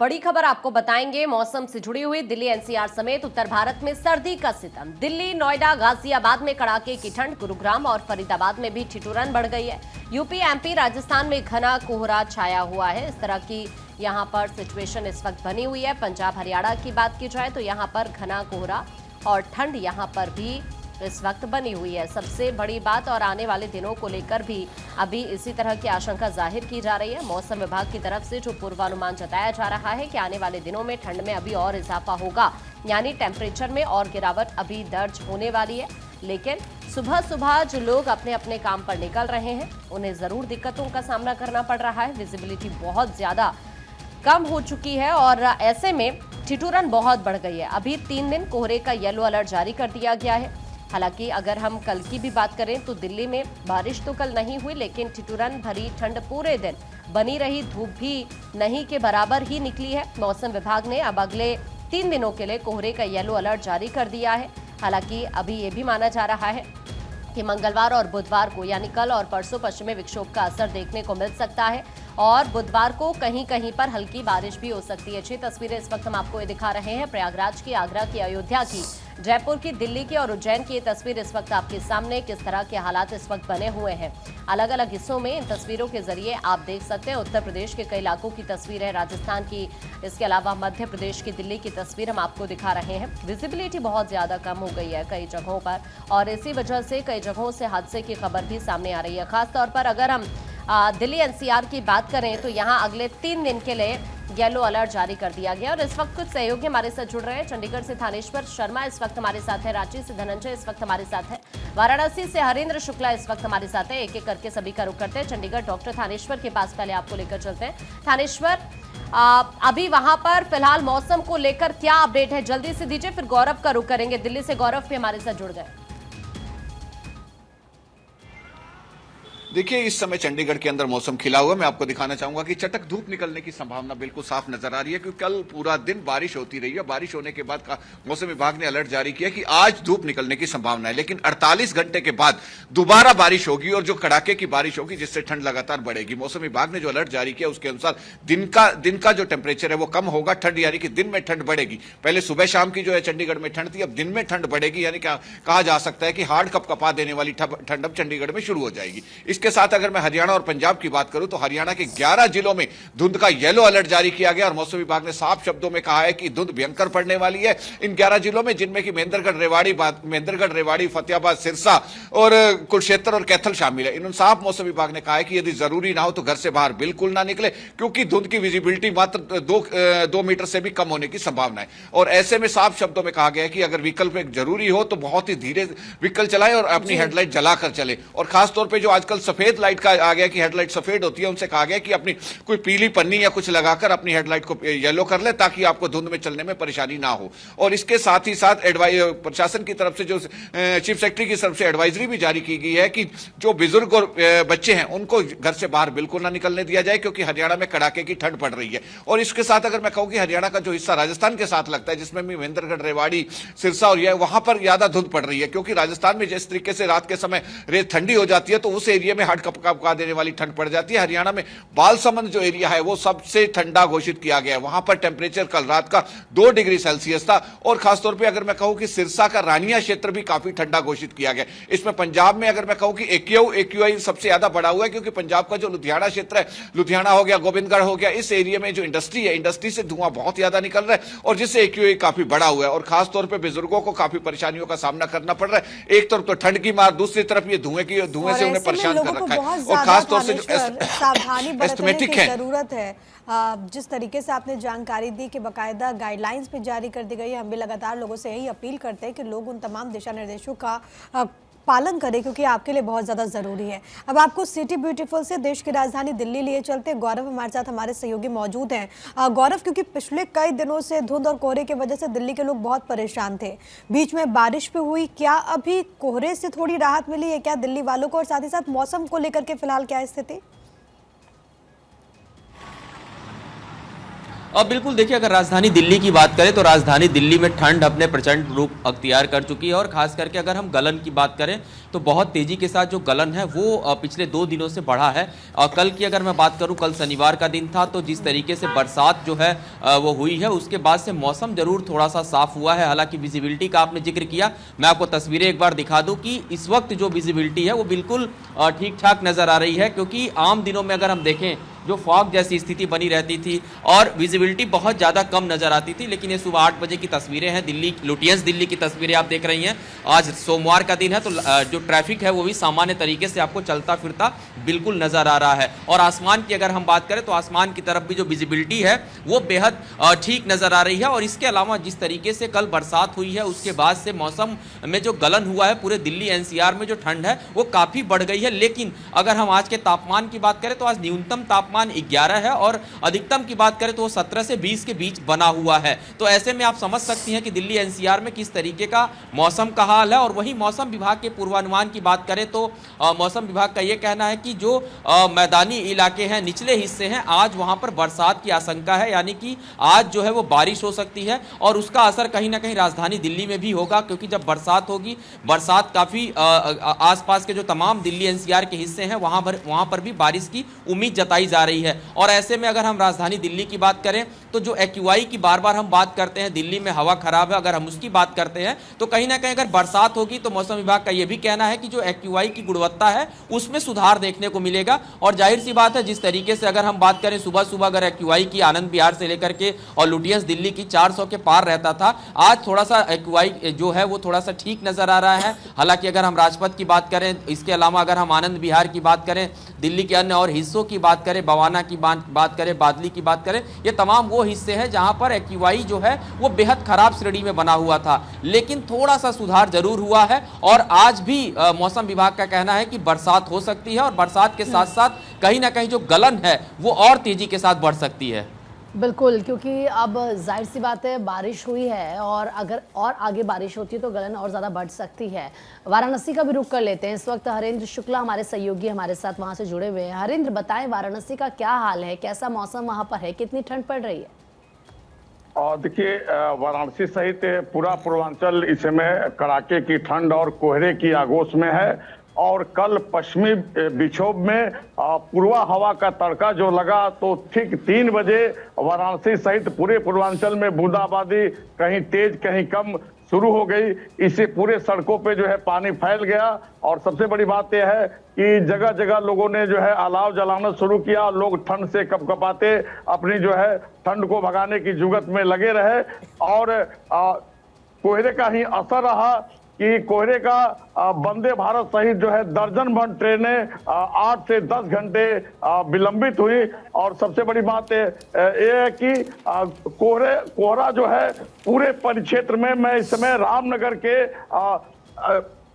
बड़ी खबर आपको बताएंगे मौसम से जुड़ी हुई। दिल्ली एनसीआर समेत उत्तर भारत में सर्दी का सितम। दिल्ली, नोएडा, गाजियाबाद में कड़ाके की ठंड, गुरुग्राम और फरीदाबाद में भी ठिठुरन बढ़ गई है। यूपी, एमपी, राजस्थान में घना कोहरा छाया हुआ है। इस तरह की यहां पर सिचुएशन इस वक्त बनी हुई है। पंजाब, हरियाणा की बात की जाए तो यहां पर घना कोहरा और ठंड यहां पर भी इस वक्त बनी हुई है। सबसे बड़ी बात, और आने वाले दिनों को लेकर भी अभी इसी तरह की आशंका जाहिर की जा रही है। मौसम विभाग की तरफ से जो पूर्वानुमान जताया जा रहा है कि आने वाले दिनों में ठंड में अभी और इजाफा होगा, यानी टेम्परेचर में और गिरावट अभी दर्ज होने वाली है। लेकिन सुबह सुबह जो लोग अपने अपने काम पर निकल रहे हैं उन्हें जरूर दिक्कतों का सामना करना पड़ रहा है। विजिबिलिटी बहुत ज्यादा कम हो चुकी है और ऐसे में ठिठुरन बहुत बढ़ गई है। अभी 3 दिन कोहरे का येलो अलर्ट जारी कर दिया गया है। हालांकि अगर हम कल की भी बात करें तो दिल्ली में बारिश तो कल नहीं हुई, लेकिन ठिठुरन भरी ठंड पूरे दिन बनी रही। धूप भी नहीं के बराबर ही निकली है। मौसम विभाग ने अब अगले 3 दिनों के लिए कोहरे का येलो अलर्ट जारी कर दिया है। हालांकि अभी ये भी माना जा रहा है कि मंगलवार और बुधवार को, यानी कल और परसों, पश्चिमी विक्षोभ का असर देखने को मिल सकता है और बुधवार को कहीं कहीं पर हल्की बारिश भी हो सकती है। 6 तस्वीरें इस वक्त हम आपको ये दिखा रहे हैं। प्रयागराज की, आगरा की, अयोध्या की, जयपुर की, दिल्ली की और उज्जैन की ये तस्वीर इस वक्त आपके सामने। किस तरह के हालात इस वक्त बने हुए हैं अलग अलग हिस्सों में, इन तस्वीरों के जरिए आप देख सकते हैं। उत्तर प्रदेश के कई इलाकों की तस्वीर है, राजस्थान की, इसके अलावा मध्य प्रदेश की, दिल्ली की तस्वीर हम आपको दिखा रहे हैं। विजिबिलिटी बहुत ज्यादा कम हो गई है कई जगहों पर और इसी वजह से कई जगहों से हादसे की खबर भी सामने आ रही है। खासतौर पर अगर हम दिल्ली एनसीआर की बात करें तो यहां अगले 3 दिन के लिए येलो अलर्ट जारी कर दिया गया और इस वक्त कुछ सहयोगी हमारे साथ जुड़ रहे हैं। चंडीगढ़ से थानेश्वर शर्मा इस वक्त हमारे साथ है, रांची से धनंजय इस वक्त हमारे साथ है, वाराणसी से हरेंद्र शुक्ला इस वक्त हमारे साथ है। एक एक करके सभी का रुख करते हैं। चंडीगढ़ डॉक्टर थानेश्वर के पास पहले आपको लेकर चलते हैं। थानेश्वर, अभी वहां पर फिलहाल मौसम को लेकर क्या अपडेट है, जल्दी से दीजिए, फिर गौरव का रुख करेंगे। दिल्ली से गौरव भी हमारे साथ जुड़ गए। देखिए, इस समय चंडीगढ़ के अंदर मौसम खिला हुआ। मैं आपको दिखाना चाहूंगा कि चटक धूप निकलने की संभावना बिल्कुल साफ नजर आ रही है, क्योंकि कल पूरा दिन बारिश होती रही है। बारिश होने के बाद मौसम विभाग ने अलर्ट जारी किया कि आज धूप निकलने की संभावना है, लेकिन 48 घंटे के बाद दोबारा बारिश होगी और जो कड़ाके की बारिश होगी जिससे ठंड लगातार बढ़ेगी। मौसम विभाग ने जो अलर्ट जारी किया उसके अनुसार दिन का जो टेम्परेचर है वो कम होगा। ठंड यानी कि दिन में ठंड बढ़ेगी। पहले सुबह शाम की जो है चंडीगढ़ में ठंड थी, अब दिन में ठंड बढ़ेगी। यानी क्या कहा जा सकता है कि हार्ड कपा देने वाली ठंड अब चंडीगढ़ में शुरू हो जाएगी। इसके साथ अगर मैं हरियाणा और पंजाब की बात करूं तो हरियाणा के 11 जिलों में धुंध का येलो अलर्ट जारी किया गया और मौसम विभाग ने साफ शब्दों में कहा है कि धुंध भयंकर पड़ने वाली है इन 11 जिलों में, जिनमें कि महेंद्रगढ़, रेवाड़ी, फतेहाबाद, सिरसा और कुरुक्षेत्र और कैथल शामिल है। इन साफ मौसम विभाग ने कहा है कि यदि जरूरी ना हो तो घर से बाहर बिल्कुल ना निकले, क्योंकि धुंध की विजिबिलिटी मात्र 2 मीटर से भी कम होने की संभावना है। और ऐसे में साफ शब्दों में कहा गया है कि अगर विकल्प एक जरूरी हो तो बहुत ही धीरे व्हीकल चलाएं और अपनी हेडलाइट जलाकर चले। और खासतौर पर जो आजकल सफेद लाइट का आ गया कि हेडलाइट सफेद होती है, उनसे कहा गया कि अपनी कोई पीली पन्नी या कुछ लगाकर अपनी हेडलाइट को येलो कर ले, ताकि आपको धुंध में चलने में परेशानी ना हो। और इसके साथ ही साथ प्रशासन की तरफ से जो चीफ सेक्रेटरी की तरफ से एडवाइजरी भी जारी की गई है कि जो बुजुर्ग और बच्चे हैं उनको घर से बाहर बिल्कुल ना निकलने दिया जाए, क्योंकि हरियाणा में कड़ाके की ठंड पड़ रही है। और इसके साथ अगर मैं कहूं कि हरियाणा का जो हिस्सा राजस्थान के साथ लगता है, जिसमें भी महेंद्रगढ़, रेवाड़ी, सिरसा और यह, वहां पर ज्यादा धुंध पड़ रही है, क्योंकि राजस्थान में जिस तरीके से रात के समय रेत ठंडी हो जाती है तो उस एरिया में हार्ड कपका देने वाली ठंड पड़ जाती है। हरियाणा में बालसमंद जो एरिया है वो सबसे ठंडा घोषित किया गया है। वहां पर टेम्परेचर कल रात का 2 डिग्री सेल्सियस था। और खासतौर पे अगर मैं कहूं कि सिरसा का रानिया क्षेत्र भी काफी ठंडा घोषित किया गया। इसमें पंजाब में अगर मैं कहूं कि एक्यूआई सबसे ज्यादा बढ़ा हुआ है, क्योंकि पंजाब का जो लुधियाना क्षेत्र है, लुधियाना हो गया, गोबिंदगढ़ हो गया, इस एरिया में जो इंडस्ट्री है, इंडस्ट्री से धुआं बहुत ज्यादा निकल रहा है और जिससे एक्यूआई काफी बढ़ा हुआ है। और खासतौर पर बुजुर्गों को काफी परेशानियों का सामना करना पड़ रहा है। एक तरफ तो ठंड की मार, दूसरी तरफ ये धुएं से उन्हें परेशान कर रखा है। और खासतौर से सावधानी बरतने की जरूरत है। जिस तरीके से आपने जानकारी दी कि बाकायदा गाइडलाइंस भी जारी कर दी गई है, हम भी लगातार लोगों से यही अपील करते हैं कि लोग उन तमाम दिशा निर्देशों का पालन करें, क्योंकि आपके लिए बहुत ज़्यादा ज़रूरी है। अब आपको सिटी ब्यूटीफुल से देश की राजधानी दिल्ली लिए चलते। गौरव हमारे साथ, हमारे सहयोगी मौजूद हैं। गौरव, क्योंकि पिछले कई दिनों से धुंध और कोहरे की वजह से दिल्ली के लोग बहुत परेशान थे, बीच में बारिश भी हुई, क्या अभी कोहरे से थोड़ी राहत मिली है क्या दिल्ली वालों को, और साथ ही साथ मौसम को लेकर के फिलहाल क्या स्थिति? अब बिल्कुल देखिए, अगर राजधानी दिल्ली की बात करें तो राजधानी दिल्ली में ठंड अपने प्रचंड रूप अख्तियार कर चुकी है और खास करके अगर हम गलन की बात करें तो बहुत तेजी के साथ जो गलन है वो पिछले 2 दिनों से बढ़ा है। कल की अगर मैं बात करूं, कल शनिवार का दिन था, तो जिस तरीके से बरसात जो है वो हुई है उसके बाद से मौसम जरूर थोड़ा सा साफ हुआ है। हालांकि विजिबिलिटी का आपने जिक्र किया, मैं आपको तस्वीरें एक बार दिखा दूं कि इस वक्त जो विजिबिलिटी है वो बिल्कुल ठीक ठाक नजर आ रही है, क्योंकि आम दिनों में अगर हम देखें जो फॉग जैसी स्थिति बनी रहती थी और विजिबिलिटी बहुत ज़्यादा कम नज़र आती थी। लेकिन ये सुबह 8 बजे की तस्वीरें हैं, दिल्ली लुटियंस दिल्ली की तस्वीरें आप देख रही हैं। आज सोमवार का दिन है तो जो ट्रैफिक है वो भी सामान्य तरीके से आपको चलता फिरता बिल्कुल नज़र आ रहा है। और आसमान की अगर हम बात करें तो आसमान की तरफ भी जो विजिबिलिटी है वो बेहद ठीक नज़र आ रही है। और इसके अलावा जिस तरीके से कल बरसात हुई है उसके बाद से मौसम में जो गलन हुआ है, पूरे दिल्ली एनसीआर में जो ठंड है वो काफ़ी बढ़ गई है। लेकिन अगर हम आज के तापमान की बात करें तो आज न्यूनतम तापमान 11 है और अधिकतम की बात करें तो वो 17 से 20 के बीच बना हुआ है। तो ऐसे में आप समझ सकती हैं कि दिल्ली एनसीआर में किस तरीके का मौसम का हाल है। और वहीं मौसम विभाग के पूर्वानुमान की बात करें तो मौसम विभाग का ये कहना है कि जो मैदानी इलाके हैं, निचले हिस्से हैं, आज वहां पर बरसात की आशंका है, यानी कि आज जो है वो बारिश हो सकती है और उसका असर कहीं ना कहीं राजधानी दिल्ली में भी होगा, क्योंकि जब बरसात होगी, बरसात काफी आसपास के जो तमाम दिल्ली एनसीआर के हिस्से हैं वहां पर भी बारिश की उम्मीद जताई जा रही है। और ऐसे में अगर हम राजधानी दिल्ली की बात करें तो जो एक्यूआई की बार बार हम बात करते हैं, दिल्ली में हवा खराब है, अगर हम उसकी बात करते हैं तो कहीं ना कहीं अगर बरसात होगी तो मौसम विभाग का यह भी कहना है कि जो एक्यूआई की गुणवत्ता है उसमें सुधार देखने को मिलेगा। और जाहिर सी बात है, जिस तरीके से अगर हम बात करें सुबह सुबह अगर एक्यूआई की आनंद विहार से लेकर के और लुटियंस दिल्ली की 400 के पार रहता था, आज थोड़ा सा एक्यूआई जो है वो थोड़ा सा ठीक नजर आ रहा है। हालांकि अगर हम राजपथ की बात करें, इसके अलावा अगर हम आनंद विहार की बात करें, दिल्ली के अन्य और हिस्सों की बात करें, बवाना की बात करें, बादली की बात करें, ये तमाम वो हिस्से हैं जहां पर एक्यूआई जो है वो बेहद खराब श्रेणी में बना हुआ था। लेकिन थोड़ा सा सुधार जरूर हुआ है और आज भी मौसम विभाग का कहना है कि बरसात हो सकती है और बरसात के साथ साथ कहीं ना कहीं जो गलन है वो और तेजी के साथ बढ़ सकती है। बिल्कुल, क्योंकि अब जाहिर सी बात है बारिश हुई है और अगर और आगे बारिश होती है तो गलन और ज़्यादा बढ़ सकती है। वाराणसी का भी रुख कर लेते हैं। इस वक्त हरेंद्र शुक्ला हमारे सहयोगी हमारे साथ वहां से जुड़े हुए हैं। हरेंद्र, बताएं वाराणसी का क्या हाल है, कैसा मौसम वहां पर है, कितनी ठंड पड़ रही है? और देखिए, वाराणसी सहित पूरा पूर्वांचल इस समय कड़ाके की ठंड और कोहरे की आगोश में है। और कल पश्चिमी विक्षोभ में पूर्वा हवा का तड़का जो लगा तो ठीक 3 बजे वाराणसी सहित पूरे पूर्वांचल में बूंदाबांदी कहीं तेज कहीं कम शुरू हो गई। इससे पूरे सड़कों पे जो है पानी फैल गया। और सबसे बड़ी बात यह है कि जगह जगह लोगों ने जो है अलाव जलाना शुरू किया। लोग ठंड से कपकपाते अपनी जो है ठंड को भगाने की जुगत में लगे रहे। और कोहरे का ही असर रहा कि कोहरे का वंदे भारत सहित जो है दर्जन भर ट्रेनें 8 से 10 घंटे विलंबित हुई। और सबसे बड़ी बात ये है कि कोहरा जो है पूरे परिक्षेत्र में, मैं इस समय रामनगर के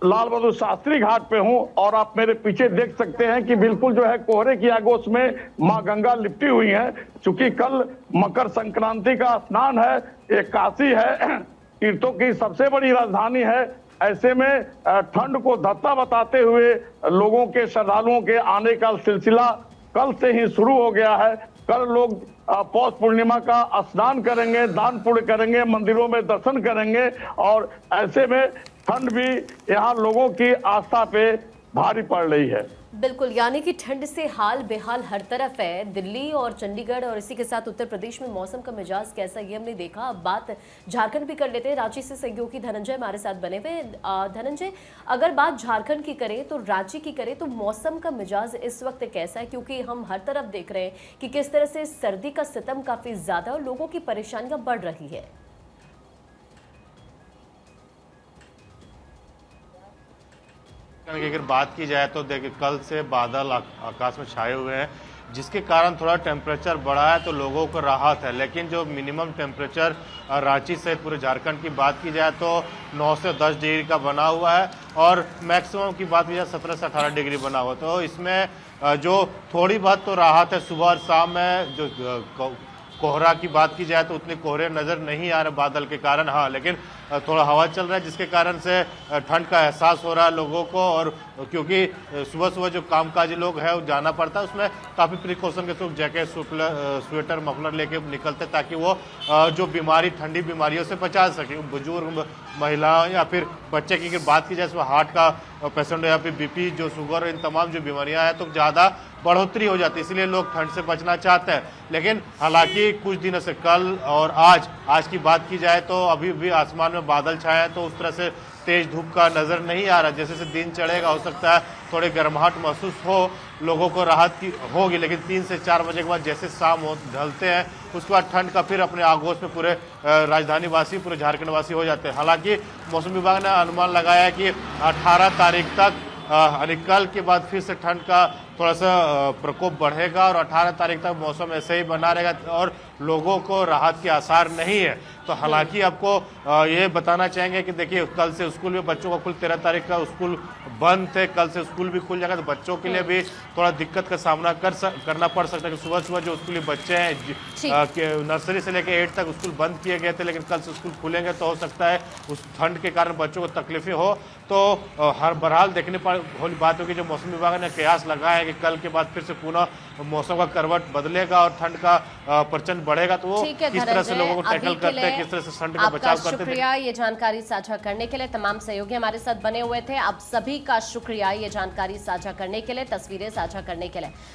लाल बहादुर शास्त्री घाट पे हूं और आप मेरे पीछे देख सकते हैं कि बिल्कुल जो है कोहरे की आगोश में मां गंगा लिपटी हुई है। चूंकि कल मकर संक्रांति का स्नान है, ये काशी है, तीर्थों की सबसे बड़ी राजधानी है। ऐसे में ठंड को धत्ता बताते हुए लोगों के, श्रद्धालुओं के आने का सिलसिला कल से ही शुरू हो गया है। कल लोग पौष पूर्णिमा का स्नान करेंगे, दान पुण्य करेंगे, मंदिरों में दर्शन करेंगे। और ऐसे में ठंड भी यहाँ लोगों की आस्था पे भारी पड़ रही है। बिल्कुल, यानी कि ठंड से हाल बेहाल हर तरफ है। दिल्ली और चंडीगढ़ और इसी के साथ उत्तर प्रदेश में मौसम का मिजाज कैसा, ये हमने देखा। अब बात झारखंड भी कर लेते हैं। रांची से सहयोगी धनंजय हमारे साथ बने हुए। धनंजय, अगर बात झारखंड की करें तो रांची की करें तो मौसम का मिजाज इस वक्त कैसा है? क्योंकि हम हर तरफ देख रहे हैं कि किस तरह से सर्दी का सितम काफी ज्यादा और लोगों की परेशानियां बढ़ रही है। अगर बात की जाए तो देखिए, कल से बादल आकाश में छाए हुए हैं, जिसके कारण थोड़ा टेम्परेचर बढ़ा है तो लोगों को राहत है। लेकिन जो मिनिमम टेम्परेचर रांची सहित पूरे झारखंड की बात की जाए तो 9 से 10 डिग्री का बना हुआ है और मैक्सिमम की बात की जाए 17 से 18 डिग्री बना हुआ। तो इसमें जो थोड़ी बहुत तो राहत है, सुबह और शाम में जो कोहरा की बात की जाए तो उतने कोहरे नज़र नहीं आ रहे बादल के कारण, हाँ, लेकिन थोड़ा हवा चल रहा है जिसके कारण से ठंड का एहसास हो रहा है लोगों को। और क्योंकि सुबह सुबह जो कामकाजी लोग हैं वो जाना पड़ता है, उसमें काफ़ी प्रिकॉशन के साथ जैकेट, स्वेटर, मफलर लेके निकलते ताकि वो जो बीमारी, ठंडी बीमारियों से बचा सके। बुजुर्ग, महिलाएं या फिर बच्चे की अगर बात की जाए, इसमें हार्ट का पेशेंट या फिर बीपी, जो शुगर, इन तमाम जो बीमारियां हैं तो ज़्यादा बढ़ोतरी हो जाती है, इसलिए लोग ठंड से बचना चाहते हैं। लेकिन हालांकि कुछ दिनों से कल और आज की बात की जाए तो अभी भी आसमान में बादल छाए हैं, तो उस तरह से तेज धूप का नज़र नहीं आ रहा। जैसे जैसे दिन चढ़ेगा हो सकता है थोड़ी गर्माहट महसूस हो, लोगों को राहत की होगी, लेकिन 3 से 4 बजे के बाद जैसे शाम हो ढलते हैं उसके बाद ठंड का फिर अपने आगोश में पूरे राजधानी वासी, पूरे झारखंड वासी हो जाते हैं। हालांकि मौसम विभाग ने अनुमान लगाया है कि 18 तारीख तक कल के बाद फिर से ठंड का थोड़ा सा प्रकोप बढ़ेगा और 18 तारीख तक मौसम ऐसे ही बना रहेगा और लोगों को राहत के आसार नहीं है। तो हालांकि आपको ये बताना चाहेंगे कि देखिए कल से स्कूल में बच्चों का कुल 13 तारीख का स्कूल बंद थे, कल से स्कूल भी खुल जाएगा, तो बच्चों के लिए भी थोड़ा दिक्कत का सामना करना पड़ सकता है कि सुबह सुबह जो स्कूली बच्चे हैं नर्सरी से लेकर 8 तक स्कूल बंद किए गए थे, लेकिन कल से स्कूल खुलेंगे तो हो सकता है उस ठंड के कारण बच्चों को तकलीफें हो। तो हर बहरहाल देखने पर वाली बात होगी, जो मौसम विभाग ने कयास लगाया है कि कल के बाद फिर से पुनः मौसम का करवट बदलेगा और ठंड का प्रचंड बढ़ेगा, तो वो किस तरह से लोगों को टैकल करते हैं, किस तरह से ठंड का बचाव करते हैं। शुक्रिया ये जानकारी साझा करने के लिए, तमाम सहयोगी हमारे साथ बने हुए थे। आप सभी का शुक्रिया ये जानकारी साझा करने के लिए, तस्वीरें साझा करने के लिए।